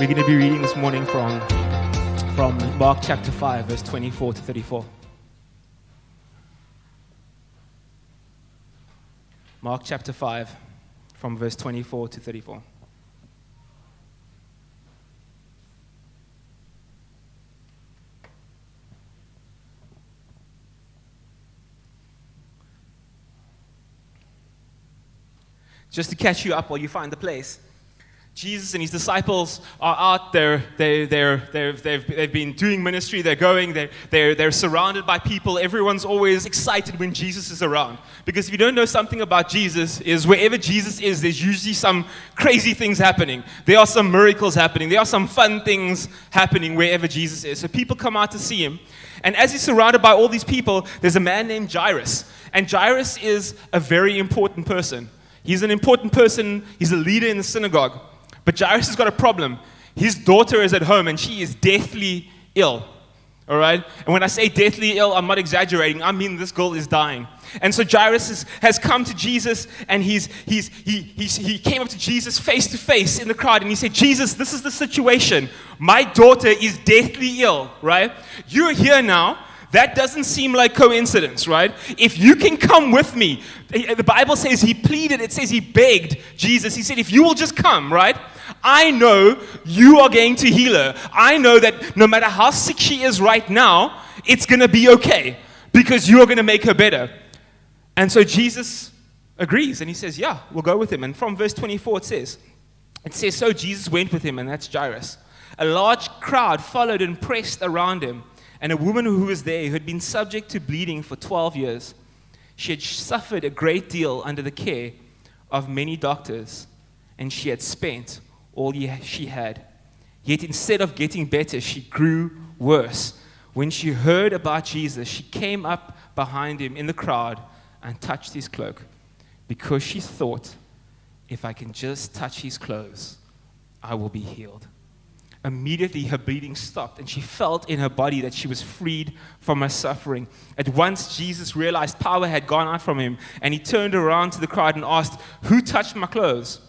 We're going to be reading this morning from Mark chapter 5, verse 24 to 34. Mark chapter 5, from verse 24 to 34. Just to catch you up while you find the place, Jesus and his disciples are out there. They've been doing ministry. They're going. They're surrounded by people. Everyone's always excited when Jesus is around. Because if you don't know something about Jesus, is wherever Jesus is, there's usually some crazy things happening. There are some miracles happening. There are some fun things happening wherever Jesus is. So people come out to see him. And as he's surrounded by all these people, there's a man named Jairus. And Jairus is a very important person. He's an important person. He's a leader in the synagogue. But Jairus has got a problem. His daughter is at home, and she is deathly ill. All right? And when I say deathly ill, I'm not exaggerating. I mean this girl is dying. And so Jairus has come to Jesus, and he came up to Jesus face to face in the crowd, and he said, Jesus, this is the situation. My daughter is deathly ill, right? You're here now. That doesn't seem like coincidence, right? If you can come with me, the Bible says he pleaded, it says he begged Jesus. He said, if you will just come, right? I know you are going to heal her. I know that no matter how sick she is right now, it's going to be okay because you are going to make her better. And so Jesus agrees and he says, yeah, we'll go with him. And from verse 24 it says, so Jesus went with him, and that's Jairus. A large crowd followed and pressed around him. And a woman who was there, who had been subject to bleeding for 12 years, she had suffered a great deal under the care of many doctors, and she had spent all she had. Yet instead of getting better, she grew worse. When she heard about Jesus, she came up behind him in the crowd and touched his cloak, because she thought, if I can just touch his clothes, I will be healed. Immediately her bleeding stopped, and she felt in her body that she was freed from her suffering. At once Jesus realized power had gone out from him, and he turned around to the crowd and asked, who touched my clothes?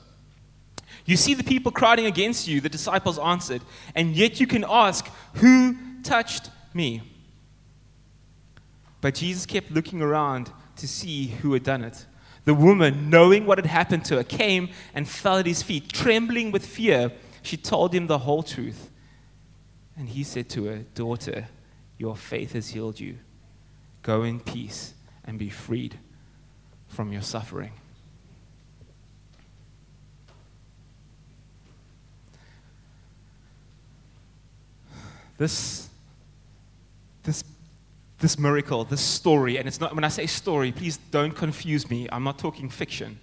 You see the people crowding against you, the disciples answered, and yet you can ask, who touched me? But Jesus kept looking around to see who had done it. The woman, knowing what had happened to her, came and fell at his feet, trembling with fear. She told him the whole truth. And he said to her, daughter, your faith has healed you. Go in peace and be freed from your suffering. This miracle, this story, and it's not, when I say story, please don't confuse me. I'm not talking fiction.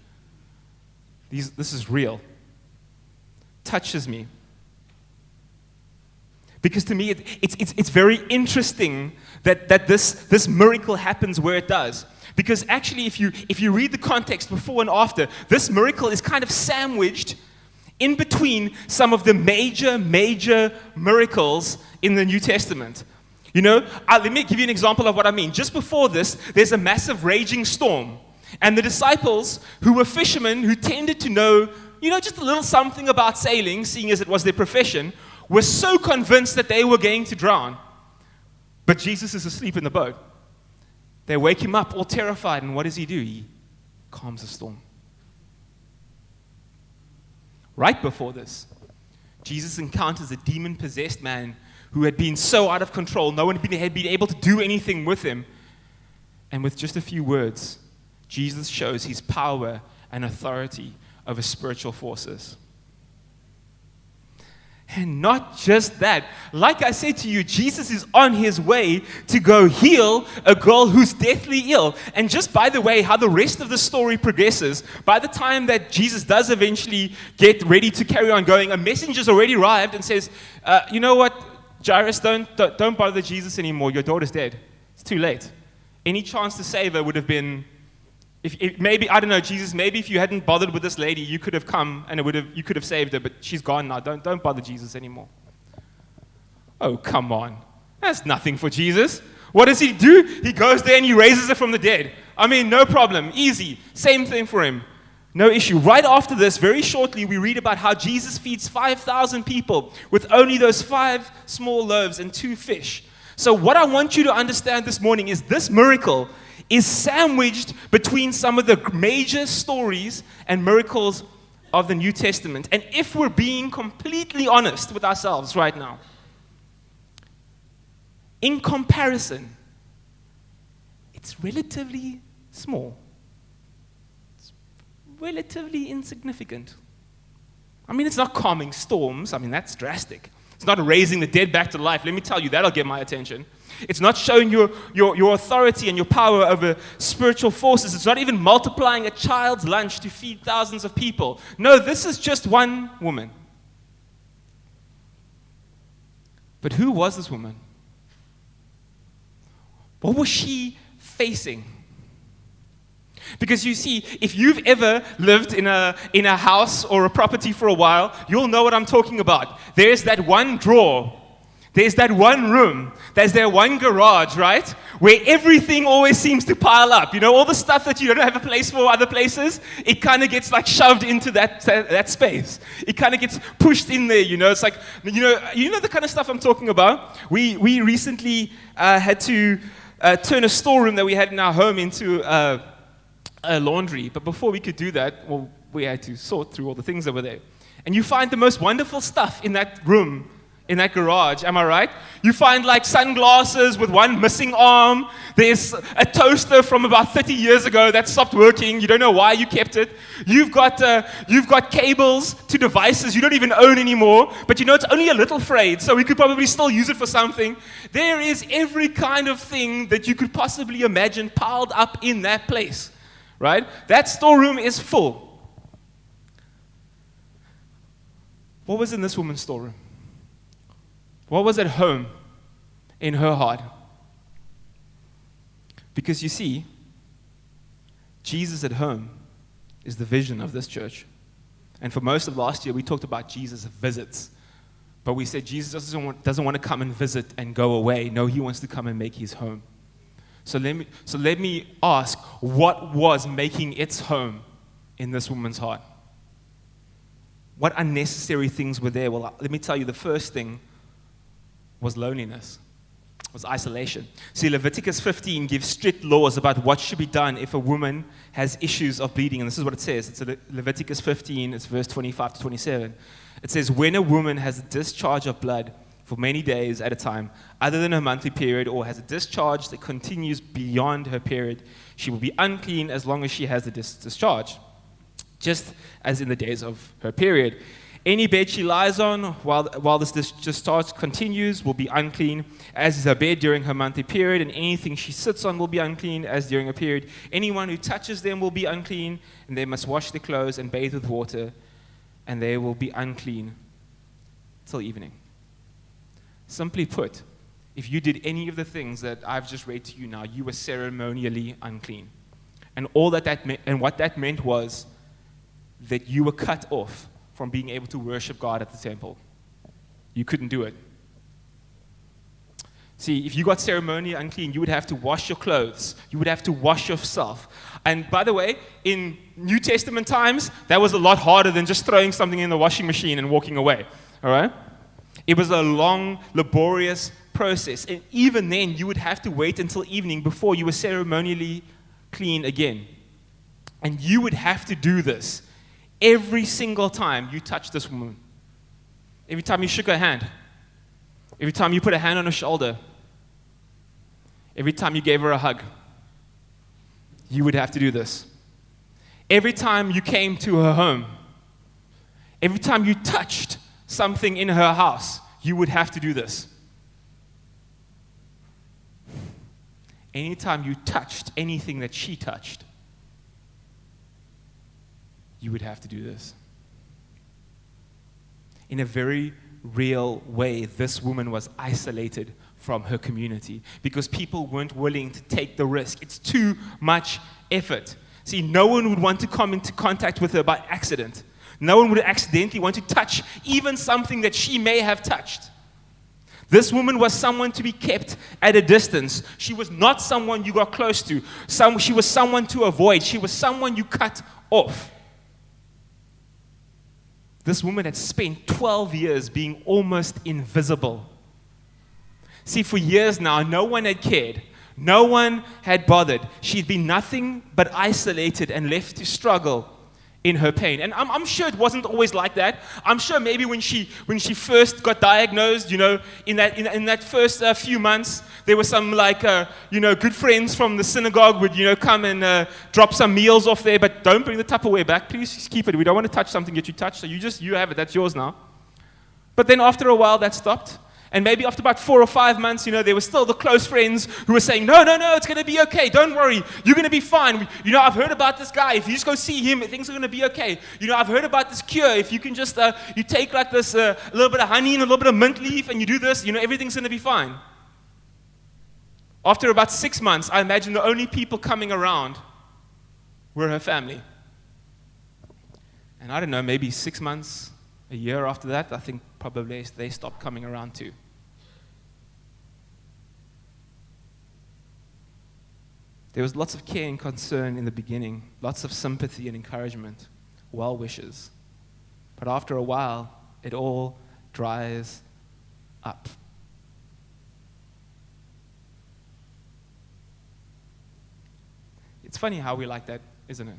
This is real. Touches me. Because to me, it's very interesting that this miracle happens where it does. Because actually, if you read the context before and after, this miracle is kind of sandwiched in between some of the major miracles in the New Testament. You know, let me give you an example of what I mean. Just before this, there's a massive raging storm. And the disciples, who were fishermen, who tended to know, just a little something about sailing, seeing as it was their profession, were so convinced that they were going to drown. But Jesus is asleep in the boat. They wake him up all terrified, and what does he do? He calms the storm. Right before this, Jesus encounters a demon-possessed man who had been so out of control, no one had been able to do anything with him. And with just a few words, Jesus shows his power and authority over spiritual forces. And not just that. Like I said to you, Jesus is on his way to go heal a girl who's deathly ill. And just by the way, how the rest of the story progresses, by the time that Jesus does eventually get ready to carry on going, a messenger's already arrived and says, you know what, Jairus, don't bother Jesus anymore. Your daughter's dead. It's too late. Any chance to save her would have been, maybe, I don't know, Jesus, maybe if you hadn't bothered with this lady, you could have come and you could have saved her, but she's gone now. Don't bother Jesus anymore. Oh, come on. That's nothing for Jesus. What does he do? He goes there and he raises her from the dead. I mean, no problem. Easy. Same thing for him. No issue. Right after this, very shortly, we read about how Jesus feeds 5,000 people with only those 5 small loaves and 2 fish. So what I want you to understand this morning is this miracle is sandwiched between some of the major stories and miracles of the New Testament. And if we're being completely honest with ourselves right now, in comparison, it's relatively small. It's relatively insignificant. I mean, it's not calming storms. I mean, that's drastic. It's not raising the dead back to life. Let me tell you, that'll get my attention. It's not showing your authority and your power over spiritual forces. It's not even multiplying a child's lunch to feed thousands of people. No, this is just one woman. But who was this woman? What was she facing? Because you see, if you've ever lived in a house or a property for a while, you'll know what I'm talking about. There's that one drawer. There's that one room. There's that one garage, right? Where everything always seems to pile up. You know, all the stuff that you don't have a place for other places, it kind of gets like shoved into that space. It kind of gets pushed in there, you know. It's like, you know the kind of stuff I'm talking about? We recently had to turn a storeroom that we had in our home into a laundry. But before we could do that, well, we had to sort through all the things that were there. And you find the most wonderful stuff in that room, in that garage, am I right? You find like sunglasses with one missing arm. There's a toaster from about 30 years ago that stopped working. You don't know why you kept it. You've got cables to devices you don't even own anymore, but you know it's only a little frayed, so we could probably still use it for something. There is every kind of thing that you could possibly imagine piled up in that place, right? That storeroom is full. What was in this woman's storeroom? What was at home in her heart? Because you see, Jesus at home is the vision of this church. And for most of last year, we talked about Jesus' visits. But we said Jesus doesn't want to come and visit and go away. No, he wants to come and make his home. So let me ask, what was making its home in this woman's heart? What unnecessary things were there? Well, let me tell you, the first thing was loneliness, was isolation. See, Leviticus 15 gives strict laws about what should be done if a woman has issues of bleeding. And this is what it says. It's Leviticus 15, it's verse 25 to 27. It says, when a woman has a discharge of blood for many days at a time, other than her monthly period, or has a discharge that continues beyond her period, she will be unclean as long as she has the discharge, just as in the days of her period. Any bed she lies on while this discharge continues will be unclean, as is her bed during her monthly period, and anything she sits on will be unclean, as during her period. Anyone who touches them will be unclean, and they must wash their clothes and bathe with water, and they will be unclean till evening. Simply put, if you did any of the things that I've just read to you now, you were ceremonially unclean. And all that meant, and what that meant was that you were cut off from being able to worship God at the temple. You couldn't do it. See, if you got ceremonially unclean, you would have to wash your clothes. You would have to wash yourself. And by the way, in New Testament times, that was a lot harder than just throwing something in the washing machine and walking away. All right? It was a long, laborious process. And even then, you would have to wait until evening before you were ceremonially clean again. And you would have to do this every single time you touched this woman. Every time you shook her hand. Every time you put a hand on her shoulder. Every time you gave her a hug. You would have to do this. Every time you came to her home. Every time you touched something in her house, you would have to do this. Anytime you touched anything that she touched, you would have to do this. In a very real way, this woman was isolated from her community because people weren't willing to take the risk. It's too much effort. See, no one would want to come into contact with her by accident. No one would accidentally want to touch even something that she may have touched. This woman was someone to be kept at a distance. She was not someone you got close to. She was someone to avoid. She was someone you cut off. This woman had spent 12 years being almost invisible. See, for years now, no one had cared. No one had bothered. She'd been nothing but isolated and left to struggle in her pain. And I'm sure it wasn't always like that. I'm sure maybe when she first got diagnosed, in that first few months, there were some good friends from the synagogue would, come and drop some meals off there, but don't bring the Tupperware back. Please just keep it. We don't want to touch something that you touched, so you have it. That's yours now. But then after a while, that stopped. And maybe after about 4 or 5 months, there were still the close friends who were saying, no, it's going to be okay. Don't worry. You're going to be fine. I've heard about this guy. If you just go see him, things are going to be okay. I've heard about this cure. If you can just, you take like this, a little bit of honey and a little bit of mint leaf and you do this, everything's going to be fine. After about 6 months, I imagine the only people coming around were her family. And I don't know, maybe 6 months, a year after that, I think probably they stopped coming around too. There was lots of care and concern in the beginning, lots of sympathy and encouragement, well wishes. But after a while, it all dries up. It's funny how we like that, isn't it?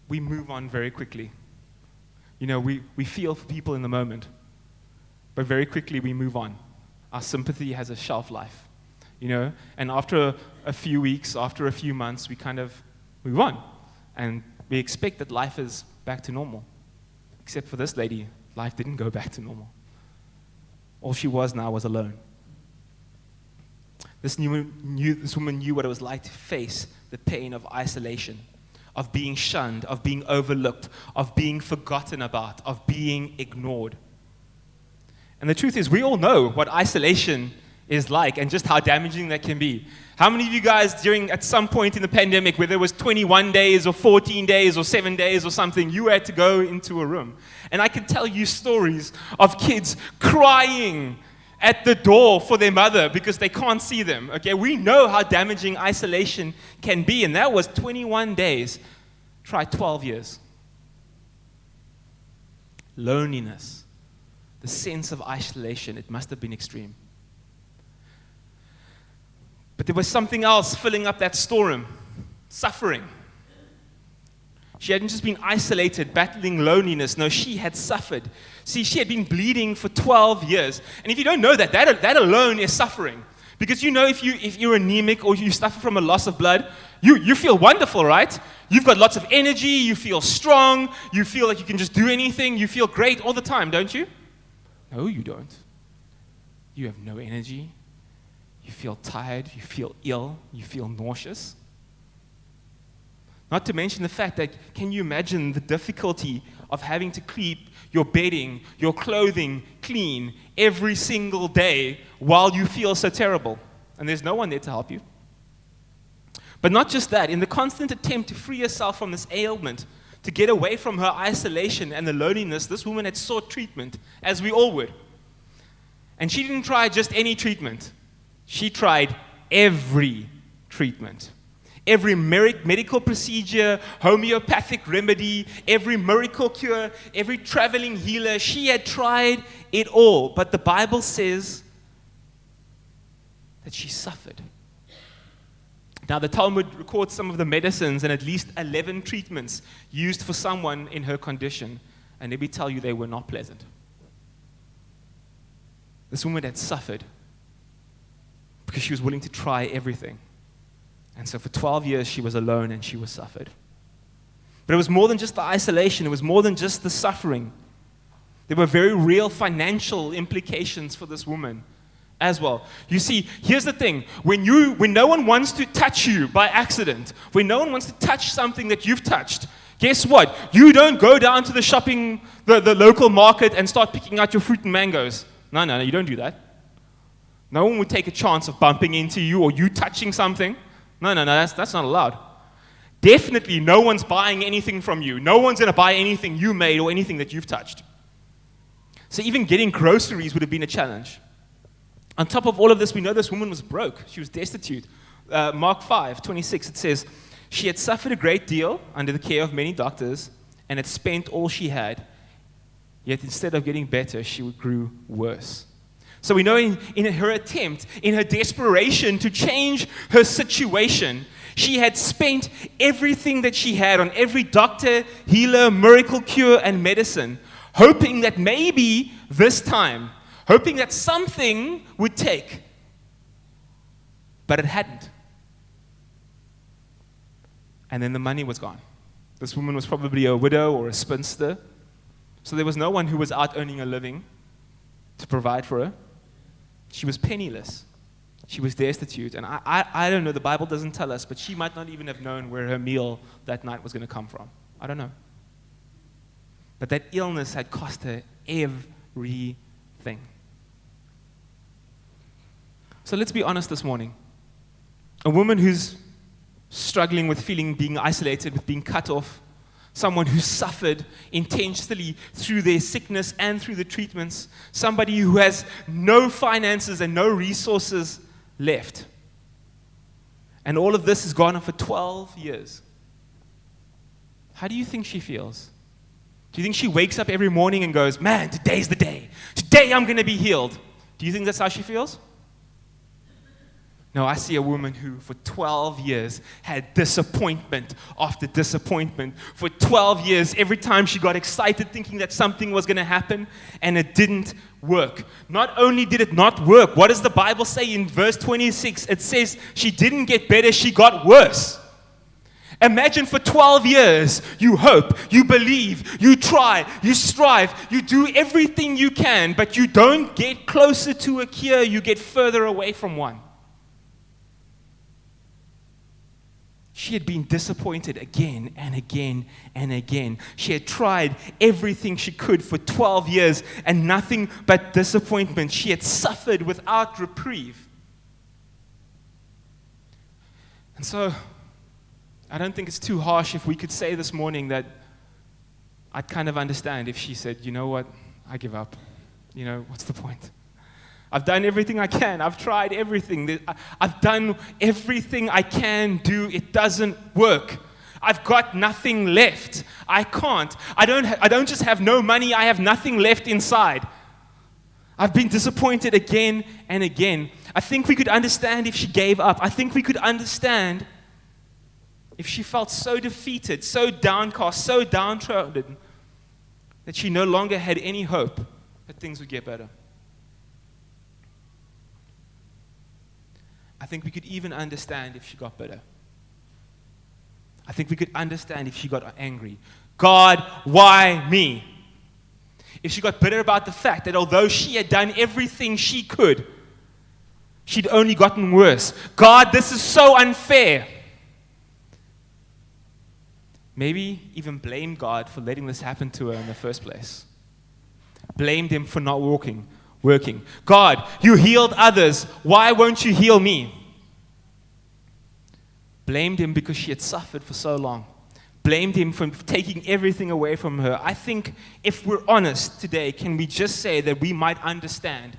We move on very quickly. We feel for people in the moment, but very quickly we move on. Our sympathy has a shelf life, and after a few weeks, after a few months, we kind of move on, and we expect that life is back to normal. Except for this lady, life didn't go back to normal. All she was now was alone. This woman knew what it was like to face the pain of isolation, of being shunned, of being overlooked, of being forgotten about, of being ignored. And the truth is, we all know what isolation is like and just how damaging that can be. How many of you guys at some point in the pandemic, whether it was 21 days or 14 days or 7 days or something, you had to go into a room? And I can tell you stories of kids crying at the door for their mother because they can't see them. Okay, we know how damaging isolation can be, and that was 21 days. Try 12 years. Loneliness, the sense of isolation, it must have been extreme. But there was something else filling up that storeroom: suffering. She hadn't just been isolated, battling loneliness. No, she had suffered. See, she had been bleeding for 12 years. And if you don't know that alone is suffering. Because if you're anemic or you suffer from a loss of blood, you feel wonderful, right? You've got lots of energy, you feel strong, you feel like you can just do anything, you feel great all the time, don't you? No, you don't. You have no energy, you feel tired, you feel ill, you feel nauseous. Not to mention the fact that, can you imagine the difficulty of having to keep your bedding, your clothing clean every single day while you feel so terrible? And there's no one there to help you. But not just that, in the constant attempt to free herself from this ailment, to get away from her isolation and the loneliness, this woman had sought treatment, as we all would. And she didn't try just any treatment. She tried every treatment. Every medical procedure, homeopathic remedy, every miracle cure, every traveling healer, she had tried it all. But the Bible says that she suffered. Now, the Talmud records some of the medicines and at least 11 treatments used for someone in her condition. And let me tell you, they were not pleasant. This woman had suffered because she was willing to try everything. And so for 12 years, she was alone and she was suffered. But it was more than just the isolation. It was more than just the suffering. There were very real financial implications for this woman as well. You see, here's the thing. When no one wants to touch you by accident, when no one wants to touch something that you've touched, guess what? You don't go down to the local market and start picking out your fruit and mangoes. No, you don't do that. No one would take a chance of bumping into you or you touching something. No, that's not allowed. Definitely no one's buying anything from you. No one's going to buy anything you made or anything that you've touched. So even getting groceries would have been a challenge. On top of all of this, we know this woman was broke. She was destitute. Mark 5:26, it says, she had suffered a great deal under the care of many doctors and had spent all she had. Yet instead of getting better, she grew worse. So we know in her attempt, in her desperation to change her situation, she had spent everything that she had on every doctor, healer, miracle cure, and medicine, hoping that maybe this time, hoping that something would take. But it hadn't. And then the money was gone. This woman was probably a widow or a spinster. So there was no one who was out earning a living to provide for her. She was penniless. She was destitute. And I don't know, the Bible doesn't tell us, but she might not even have known where her meal that night was going to come from. I don't know. But that illness had cost her everything. So let's be honest this morning. A woman who's struggling with being isolated, with being cut off, someone who suffered intensely through their sickness and through the treatments, somebody who has no finances and no resources left. And all of this has gone on for 12 years. How do you think she feels? Do you think she wakes up every morning and goes, man, today's the day. Today I'm going to be healed. Do you think that's how she feels? No, I see a woman who for 12 years had disappointment after disappointment. For 12 years, every time she got excited thinking that something was going to happen, and it didn't work. Not only did it not work, what does the Bible say in verse 26? It says she didn't get better, she got worse. Imagine for 12 years, you hope, you believe, you try, you strive, you do everything you can, but you don't get closer to a cure, you get further away from one. She had been disappointed again and again and again. She had tried everything she could for 12 years and nothing but disappointment. She had suffered without reprieve. And so, I don't think it's too harsh if we could say this morning that I'd kind of understand if she said, you know what, I give up. You know, what's the point? I've done everything I can. I've tried everything. I've done everything I can do. It doesn't work. I've got nothing left. I can't. I don't just have no money. I have nothing left inside. I've been disappointed again and again. I think we could understand if she gave up. I think we could understand if she felt so defeated, so downcast, so downtrodden that she no longer had any hope that things would get better. I think we could even understand if she got bitter. I think we could understand if she got angry. God, why me? If she got bitter about the fact that although she had done everything she could, she'd only gotten worse. God, this is so unfair. Maybe even blame God for letting this happen to her in the first place. Blamed him for not working. God, you healed others. Why won't you heal me? Blamed him because she had suffered for so long. Blamed him for taking everything away from her. I think if we're honest today, can we just say that we might understand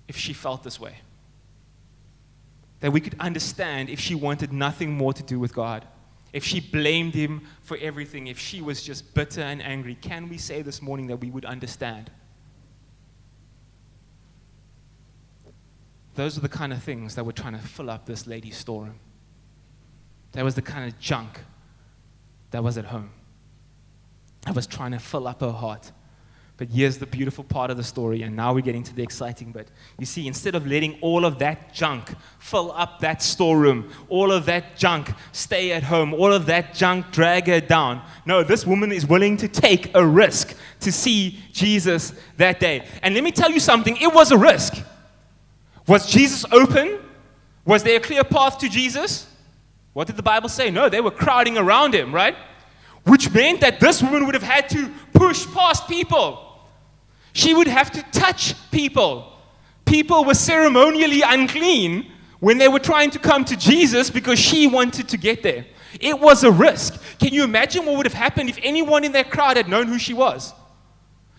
if she felt this way? That we could understand if she wanted nothing more to do with God. If she blamed him for everything. If she was just bitter and angry. Can we say this morning that we would understand? Those are the kind of things that were trying to fill up this lady's storeroom. That was the kind of junk that was at home. That was trying to fill up her heart. But here's the beautiful part of the story, and now we're getting to the exciting bit. You see, instead of letting all of that junk fill up that storeroom, all of that junk stay at home, all of that junk drag her down, no, this woman is willing to take a risk to see Jesus that day. And let me tell you something, it was a risk. Was Jesus open? Was there a clear path to Jesus? What did the Bible say? No, they were crowding around him, right? Which meant that this woman would have had to push past people. She would have to touch people. People were ceremonially unclean when they were trying to come to Jesus because she wanted to get there. It was a risk. Can you imagine what would have happened if anyone in that crowd had known who she was?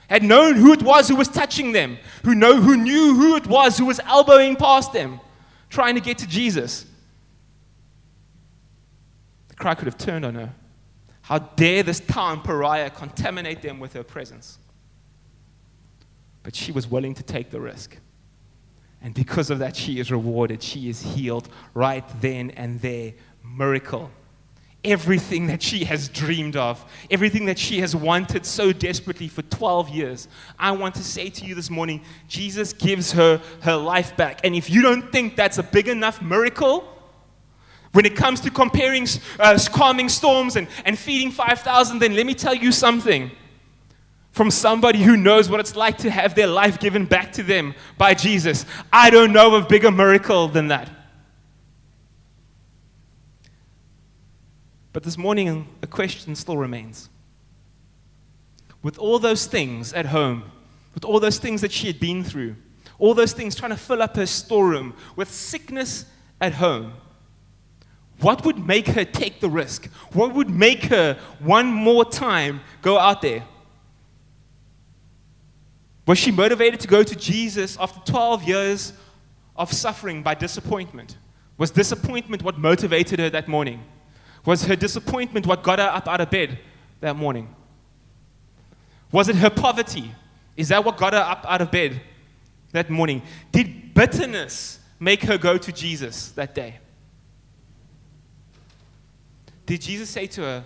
Had known who it was who was touching them, who knew who it was who was elbowing past them, trying to get to Jesus. The crowd could have turned on her. How dare this town pariah contaminate them with her presence? But she was willing to take the risk. And because of that, she is rewarded. She is healed right then and there. Miracle. Everything that she has dreamed of, everything that she has wanted so desperately for 12 years. I want to say to you this morning, Jesus gives her her life back. And if you don't think that's a big enough miracle, when it comes to comparing calming storms and feeding 5,000, then let me tell you something. From somebody who knows what it's like to have their life given back to them by Jesus. I don't know of a bigger miracle than that. But this morning, a question still remains. With all those things at home, with all those things that she had been through, all those things trying to fill up her storeroom, with sickness at home, what would make her take the risk? What would make her one more time go out there? Was she motivated to go to Jesus after 12 years of suffering by disappointment? Was disappointment what motivated her that morning? Was her disappointment what got her up out of bed that morning? Was it her poverty? Is that what got her up out of bed that morning? Did bitterness make her go to Jesus that day? Did Jesus say to her,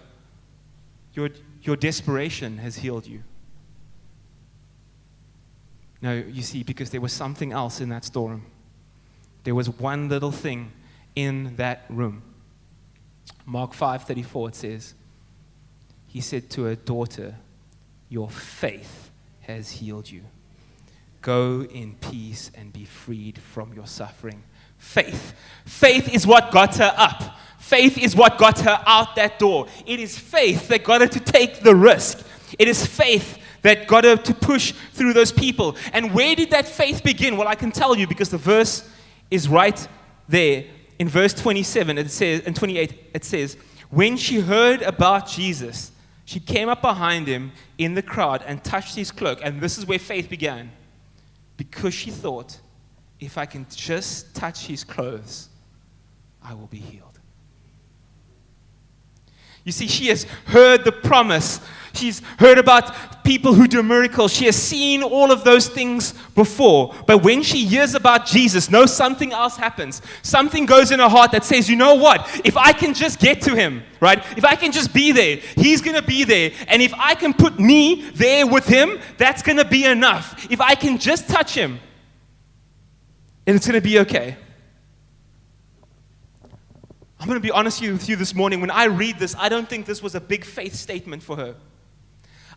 your desperation has healed you? No, you see, because there was something else in that storeroom. There was one little thing in that room. Mark 5:34, it says, he said to her, daughter, your faith has healed you. Go in peace and be freed from your suffering. Faith. Faith is what got her up. Faith is what got her out that door. It is faith that got her to take the risk. It is faith that got her to push through those people. And where did that faith begin? Well, I can tell you because the verse is right there. In verse 27, it says, and 28, it says, when she heard about Jesus, she came up behind him in the crowd and touched his cloak. And this is where faith began. Because she thought, if I can just touch his clothes, I will be healed. You see, she has heard the promise. She's heard about people who do miracles. She has seen all of those things before. But when she hears about Jesus, no, something else happens. Something goes in her heart that says, you know what? If I can just get to him, right? If I can just be there, he's going to be there. And if I can put me there with him, that's going to be enough. If I can just touch him, and it's going to be okay. I'm going to be honest with you this morning. When I read this, I don't think this was a big faith statement for her.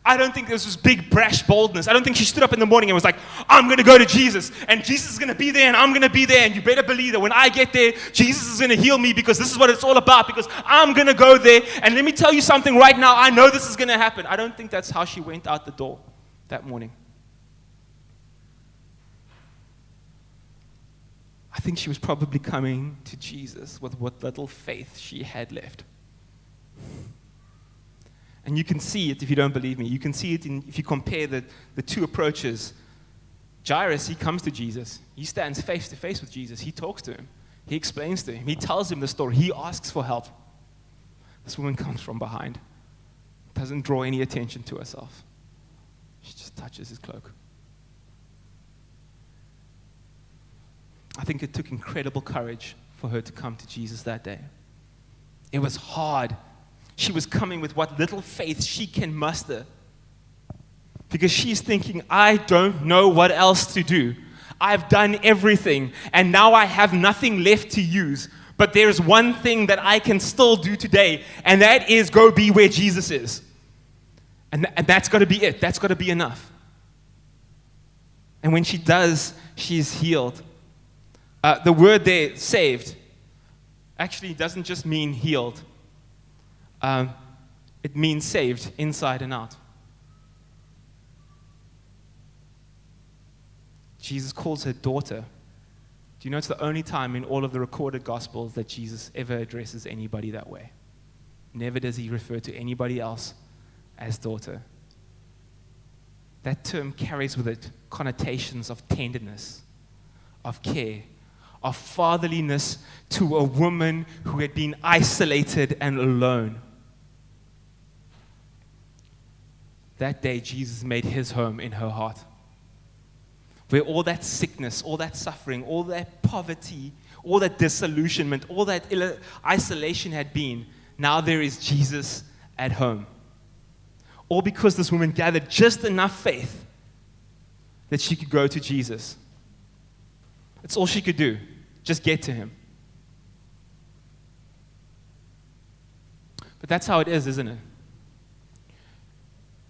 I don't think this was big, brash boldness. I don't think she stood up in the morning and was like, I'm going to go to Jesus, and Jesus is going to be there, and I'm going to be there, and you better believe that when I get there, Jesus is going to heal me because this is what it's all about, because I'm going to go there, and let me tell you something right now, I know this is going to happen. I don't think that's how she went out the door that morning. I think she was probably coming to Jesus with what little faith she had left. And you can see it if you don't believe me. You can see it if you compare the two approaches. Jairus, he comes to Jesus. He stands face to face with Jesus. He talks to him. He explains to him. He tells him the story. He asks for help. This woman comes from behind. Doesn't draw any attention to herself. She just touches his cloak. I think it took incredible courage for her to come to Jesus that day. It was hard. She was coming with what little faith she can muster. Because she's thinking, I don't know what else to do. I've done everything, and now I have nothing left to use. But there's one thing that I can still do today, and that is go be where Jesus is. And that's got to be it. That's got to be enough. And when she does, she's healed. The word there, saved, actually doesn't just mean healed. It means saved inside and out. Jesus calls her daughter. Do you know it's the only time in all of the recorded Gospels that Jesus ever addresses anybody that way? Never does he refer to anybody else as daughter. That term carries with it connotations of tenderness, of care, of fatherliness to a woman who had been isolated and alone. that day Jesus made his home in her heart. Where all that sickness, all that suffering, all that poverty, all that disillusionment, all that isolation had been, now there is Jesus at home. All because this woman gathered just enough faith that she could go to Jesus. That's all she could do, just get to him. But that's how it is, isn't it?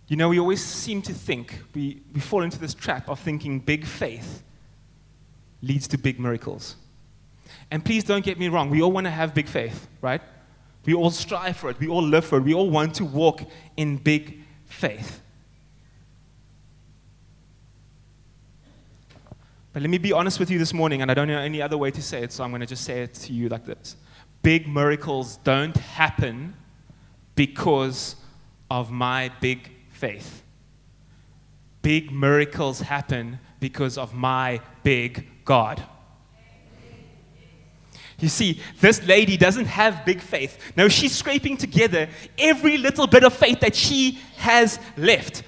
You know, we always seem to think, we fall into this trap of thinking big faith leads to big miracles. And please don't get me wrong, we all want to have big faith, right? We all strive for it, we all live for it, we all want to walk in big faith. But let me be honest with you this morning, and I don't know any other way to say it, so I'm going to just say it to you like this. Big miracles don't happen because of my big faith. Big miracles happen because of my big God. You see, this lady doesn't have big faith. No, she's scraping together every little bit of faith that she has left.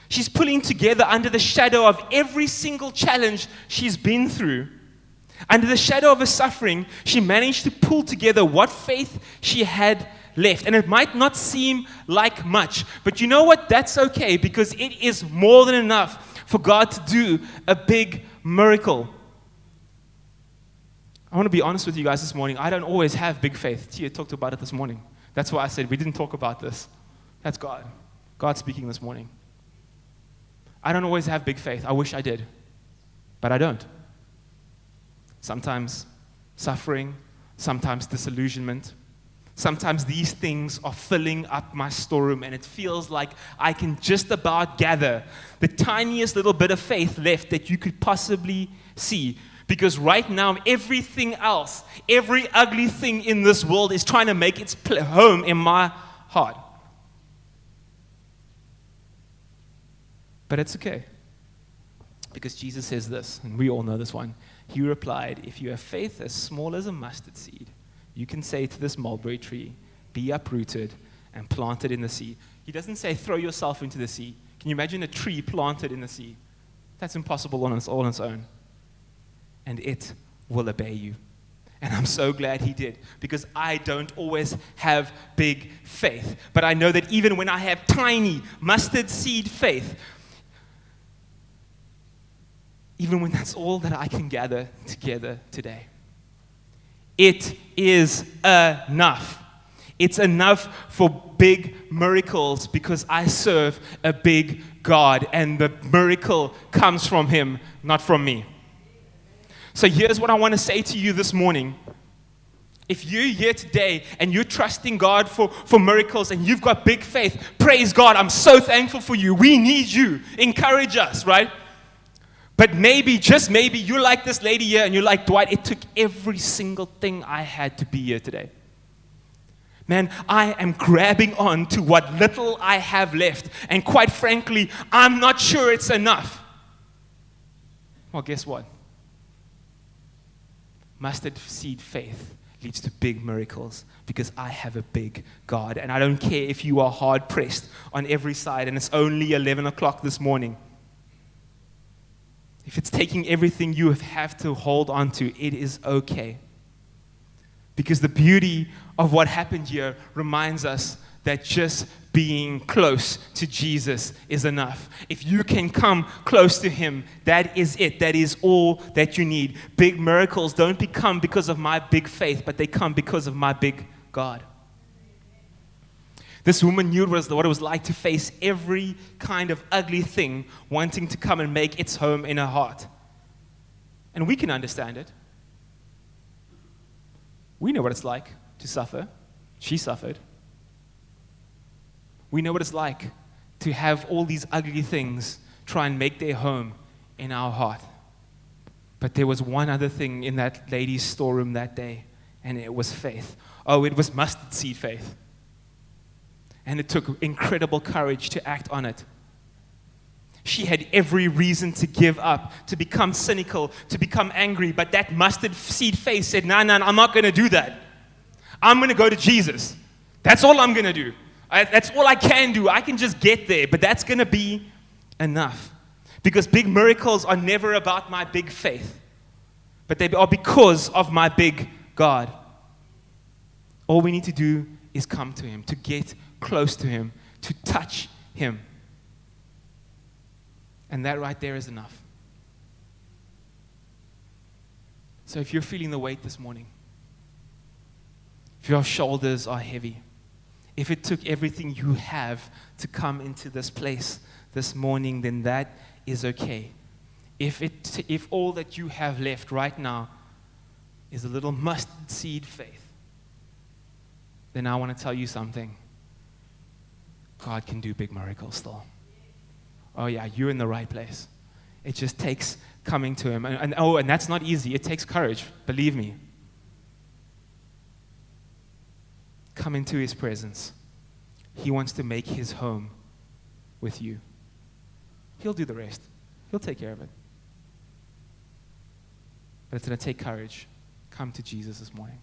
She's pulling together under the shadow of every single challenge she's been through. Under the shadow of her suffering, she managed to pull together what faith she had left. And it might not seem like much, but you know what? That's okay, because it is more than enough for God to do a big miracle. I want to be honest with you guys this morning. I don't always have big faith. Tia talked about it this morning. That's why I said we didn't talk about this. That's God. God speaking this morning. I don't always have big faith. I wish I did, but I don't. Sometimes suffering, sometimes disillusionment. Sometimes these things are filling up my storeroom, and it feels like I can just about gather the tiniest little bit of faith left that you could possibly see. Because right now, everything else, every ugly thing in this world is trying to make its home in my heart. But it's okay. Because Jesus says this, and we all know this one. He replied, if you have faith as small as a mustard seed, you can say to this mulberry tree, be uprooted and planted in the sea. He doesn't say throw yourself into the sea. Can you imagine a tree planted in the sea? That's impossible on its own. And it will obey you. And I'm so glad he did, because I don't always have big faith. But I know that even when I have tiny mustard seed faith, even when that's all that I can gather together today, it is enough. It's enough for big miracles because I serve a big God, and the miracle comes from him, not from me. So here's what I want to say to you this morning. If you're here today and you're trusting God for miracles and you've got big faith, praise God. I'm so thankful for you. We need you. Encourage us, right? But maybe, just maybe, you're like this lady here and you're like, Dwight, it took every single thing I had to be here today. Man, I am grabbing on to what little I have left. And quite frankly, I'm not sure it's enough. Well, guess what? Mustard seed faith leads to big miracles because I have a big God. And I don't care if you are hard pressed on every side and it's only 11 o'clock this morning. If it's taking everything you have to hold on to, it is okay. Because the beauty of what happened here reminds us that just being close to Jesus is enough. If you can come close to him, that is it. That is all that you need. Big miracles don't become because of my big faith, but they come because of my big God. This woman knew what it was like to face every kind of ugly thing wanting to come and make its home in her heart. And we can understand it. We know what it's like to suffer. She suffered. We know what it's like to have all these ugly things try and make their home in our heart. But there was one other thing in that lady's storeroom that day, and it was faith. Oh, it was mustard seed faith. And it took incredible courage to act on it. She had every reason to give up, to become cynical, to become angry, but that mustard seed faith said, no, I'm not going to do that. I'm going to go to Jesus. That's all I'm going to do. That's all I can do. I can just get there, but that's going to be enough. Because big miracles are never about my big faith, but they are because of my big God. All we need to do is come to Him, to get close to Him, to touch Him. And that right there is enough. So if you're feeling the weight this morning, if your shoulders are heavy, if it took everything you have to come into this place this morning, then that is okay. If all that you have left right now is a little mustard seed faith, then I want to tell you something. God can do big miracles still. Oh yeah, you're in the right place. It just takes coming to Him. And that's not easy. It takes courage, believe me. Come into His presence. He wants to make His home with you. He'll do the rest. He'll take care of it. But it's going to take courage. Come to Jesus this morning.